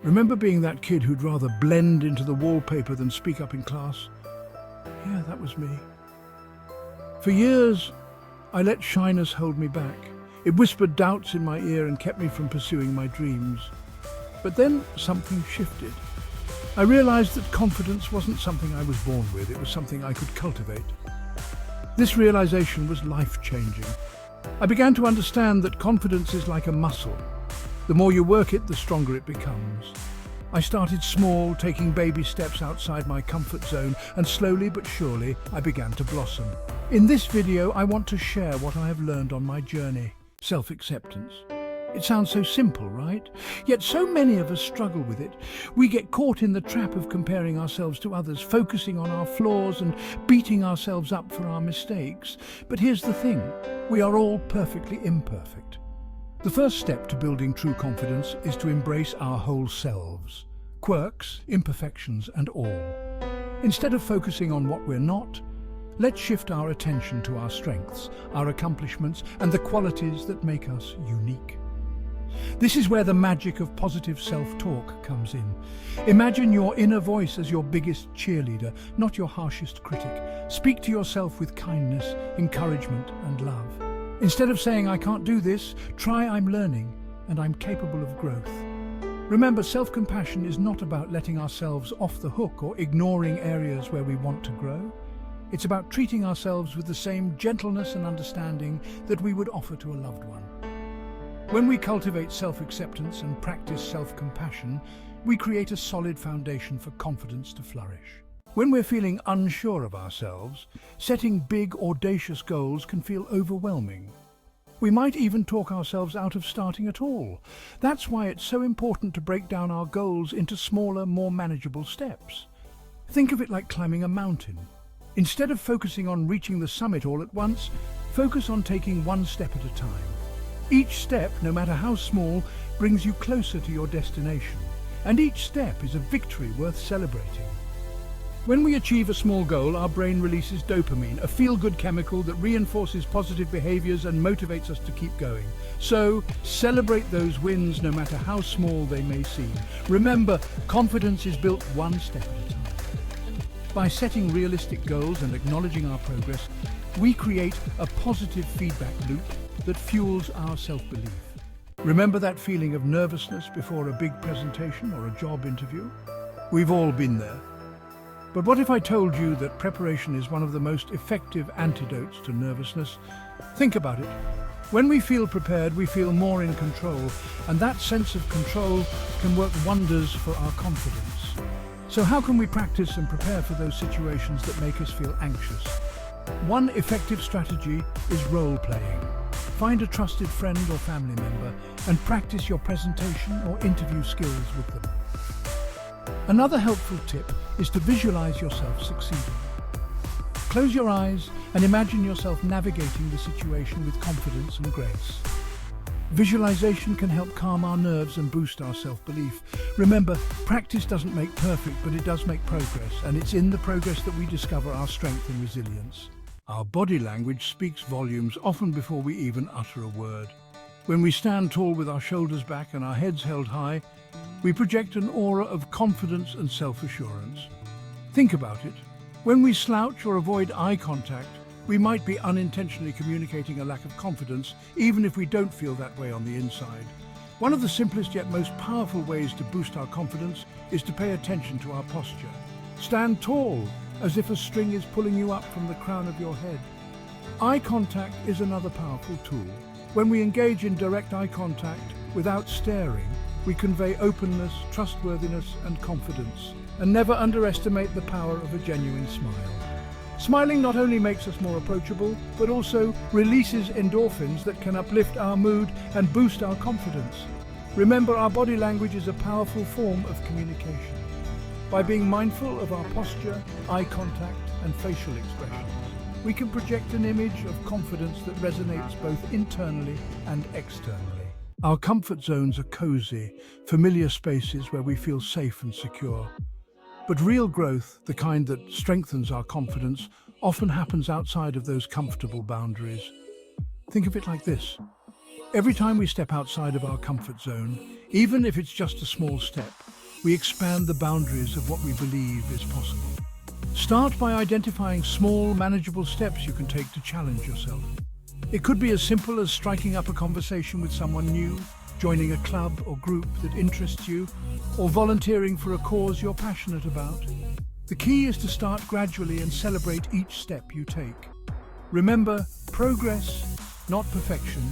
Remember being that kid who'd rather blend into the wallpaper than speak up in class? Yeah, that was me. For years, I let shyness hold me back. It whispered doubts in my ear and kept me from pursuing my dreams. But then something shifted. I realized that confidence wasn't something I was born with, it was something I could cultivate. This realization was life-changing. I began to understand that confidence is like a muscle. The more you work it, the stronger it becomes. I started small, taking baby steps outside my comfort zone, and slowly but surely, I began to blossom. In this video, I want to share what I have learned on my journey: self-acceptance. It sounds so simple, right? Yet so many of us struggle with it. We get caught in the trap of comparing ourselves to others, focusing on our flaws and beating ourselves up for our mistakes. But here's the thing, we are all perfectly imperfect. The first step to building true confidence is to embrace our whole selves, quirks, imperfections, and all. Instead of focusing on what we're not, let's shift our attention to our strengths, our accomplishments, and the qualities that make us unique. This is where the magic of positive self-talk comes in. Imagine your inner voice as your biggest cheerleader, not your harshest critic. Speak to yourself with kindness, encouragement, and love. Instead of saying, "I can't do this," try, "I'm learning and I'm capable of growth." Remember, self-compassion is not about letting ourselves off the hook or ignoring areas where we want to grow. It's about treating ourselves with the same gentleness and understanding that we would offer to a loved one. When we cultivate self-acceptance and practice self-compassion, we create a solid foundation for confidence to flourish. When we're feeling unsure of ourselves, setting big, audacious goals can feel overwhelming. We might even talk ourselves out of starting at all. That's why it's so important to break down our goals into smaller, more manageable steps. Think of it like climbing a mountain. Instead of focusing on reaching the summit all at once, focus on taking one step at a time. Each step, no matter how small, brings you closer to your destination. And each step is a victory worth celebrating. When we achieve a small goal, our brain releases dopamine, a feel-good chemical that reinforces positive behaviors and motivates us to keep going. So, celebrate those wins no matter how small they may seem. Remember, confidence is built one step at a time. By setting realistic goals and acknowledging our progress, we create a positive feedback loop that fuels our self-belief. Remember that feeling of nervousness before a big presentation or a job interview? We've all been there. But what if I told you that preparation is one of the most effective antidotes to nervousness? Think about it. When we feel prepared, we feel more in control, and that sense of control can work wonders for our confidence. So how can we practice and prepare for those situations that make us feel anxious? One effective strategy is role-playing. Find a trusted friend or family member and practice your presentation or interview skills with them. Another helpful tip is to visualize yourself succeeding. Close your eyes and imagine yourself navigating the situation with confidence and grace. Visualization can help calm our nerves and boost our self-belief. Remember, practice doesn't make perfect, but it does make progress, and it's in the progress that we discover our strength and resilience. Our body language speaks volumes, often before we even utter a word. When we stand tall with our shoulders back and our heads held high, we project an aura of confidence and self-assurance. Think about it. When we slouch or avoid eye contact, we might be unintentionally communicating a lack of confidence, even if we don't feel that way on the inside. One of the simplest yet most powerful ways to boost our confidence is to pay attention to our posture. Stand tall, as if a string is pulling you up from the crown of your head. Eye contact is another powerful tool. When we engage in direct eye contact without staring, we convey openness, trustworthiness, and confidence. And never underestimate the power of a genuine smile. Smiling not only makes us more approachable, but also releases endorphins that can uplift our mood and boost our confidence. Remember, our body language is a powerful form of communication. By being mindful of our posture, eye contact, and facial expressions, we can project an image of confidence that resonates both internally and externally. Our comfort zones are cozy, familiar spaces where we feel safe and secure. But real growth, the kind that strengthens our confidence, often happens outside of those comfortable boundaries. Think of it like this. Every time we step outside of our comfort zone, even if it's just a small step, we expand the boundaries of what we believe is possible. Start by identifying small, manageable steps you can take to challenge yourself. It could be as simple as striking up a conversation with someone new, joining a club or group that interests you, or volunteering for a cause you're passionate about. The key is to start gradually and celebrate each step you take. Remember, progress, not perfection,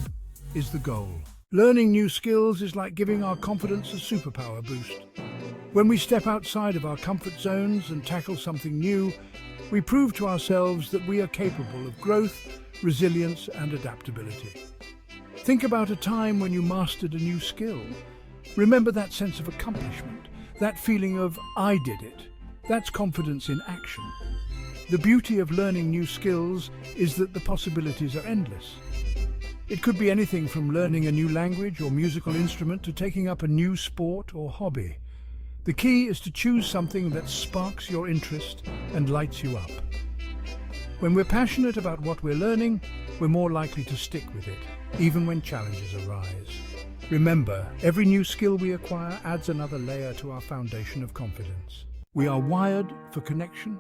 is the goal. Learning new skills is like giving our confidence a superpower boost. When we step outside of our comfort zones and tackle something new, we prove to ourselves that we are capable of growth, resilience, and adaptability. Think about a time when you mastered a new skill. Remember that sense of accomplishment, that feeling of "I did it." That's confidence in action. The beauty of learning new skills is that the possibilities are endless. It could be anything from learning a new language or musical instrument to taking up a new sport or hobby. The key is to choose something that sparks your interest and lights you up. When we're passionate about what we're learning, we're more likely to stick with it, even when challenges arise. Remember, every new skill we acquire adds another layer to our foundation of confidence. We are wired for connection.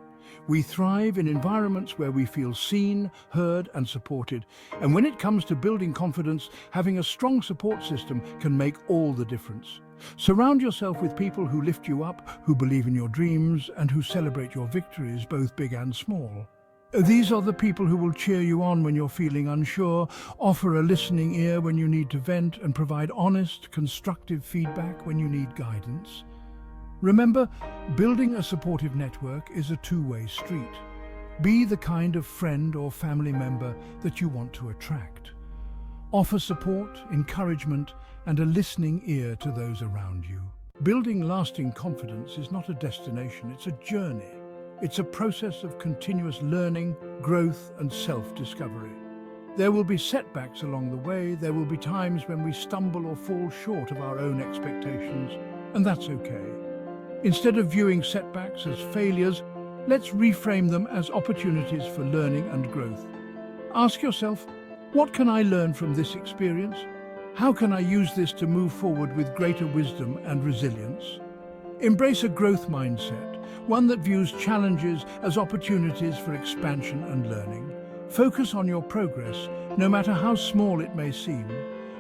We thrive in environments where we feel seen, heard, and supported. And when it comes to building confidence, having a strong support system can make all the difference. Surround yourself with people who lift you up, who believe in your dreams, and who celebrate your victories, both big and small. These are the people who will cheer you on when you're feeling unsure, offer a listening ear when you need to vent, and provide honest, constructive feedback when you need guidance. Remember, building a supportive network is a two-way street. Be the kind of friend or family member that you want to attract. Offer support, encouragement, and a listening ear to those around you. Building lasting confidence is not a destination, it's a journey. It's a process of continuous learning, growth, and self-discovery. There will be setbacks along the way. There will be times when we stumble or fall short of our own expectations, and that's okay. Instead of viewing setbacks as failures, let's reframe them as opportunities for learning and growth. Ask yourself, what can I learn from this experience? How can I use this to move forward with greater wisdom and resilience? Embrace a growth mindset, one that views challenges as opportunities for expansion and learning. Focus on your progress, no matter how small it may seem.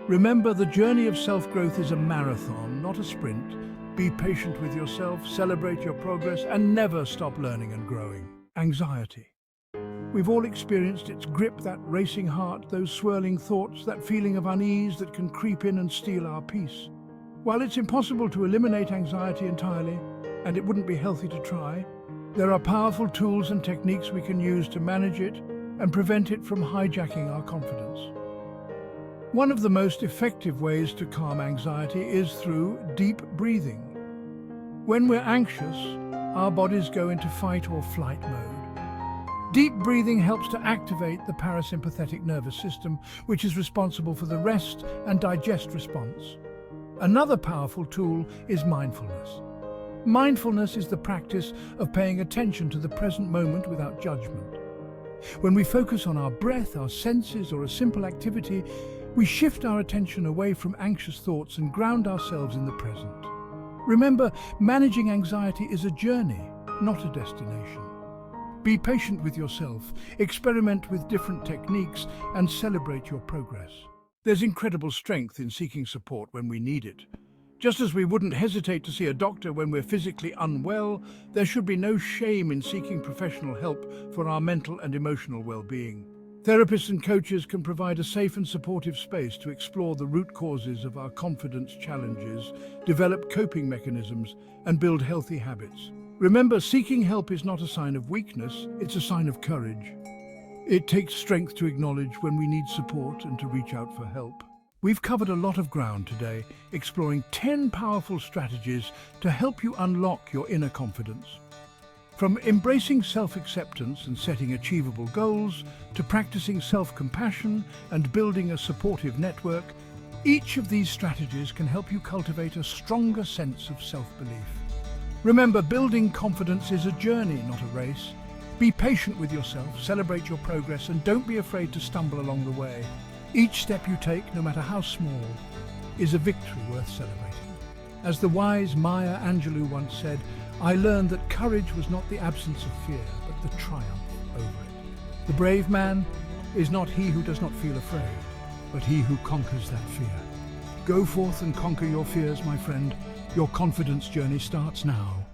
Remember, the journey of self-growth is a marathon, not a sprint. Be patient with yourself, celebrate your progress, and never stop learning and growing. Anxiety. We've all experienced its grip, that racing heart, those swirling thoughts, that feeling of unease that can creep in and steal our peace. While it's impossible to eliminate anxiety entirely, and it wouldn't be healthy to try, there are powerful tools and techniques we can use to manage it and prevent it from hijacking our confidence. One of the most effective ways to calm anxiety is through deep breathing. When we're anxious, our bodies go into fight or flight mode. Deep breathing helps to activate the parasympathetic nervous system, which is responsible for the rest and digest response. Another powerful tool is mindfulness. Mindfulness is the practice of paying attention to the present moment without judgment. When we focus on our breath, our senses, or a simple activity, we shift our attention away from anxious thoughts and ground ourselves in the present. Remember, managing anxiety is a journey, not a destination. Be patient with yourself, experiment with different techniques, and celebrate your progress. There's incredible strength in seeking support when we need it. Just as we wouldn't hesitate to see a doctor when we're physically unwell, there should be no shame in seeking professional help for our mental and emotional well-being. Therapists and coaches can provide a safe and supportive space to explore the root causes of our confidence challenges, develop coping mechanisms, and build healthy habits. Remember, seeking help is not a sign of weakness, it's a sign of courage. It takes strength to acknowledge when we need support and to reach out for help. We've covered a lot of ground today, exploring 10 powerful strategies to help you unlock your inner confidence. From embracing self-acceptance and setting achievable goals, to practicing self-compassion and building a supportive network, each of these strategies can help you cultivate a stronger sense of self-belief. Remember, building confidence is a journey, not a race. Be patient with yourself, celebrate your progress, and don't be afraid to stumble along the way. Each step you take, no matter how small, is a victory worth celebrating. As the wise Maya Angelou once said, I learned that courage was not the absence of fear, but the triumph over it. The brave man is not he who does not feel afraid, but he who conquers that fear. Go forth and conquer your fears, my friend. Your confidence journey starts now.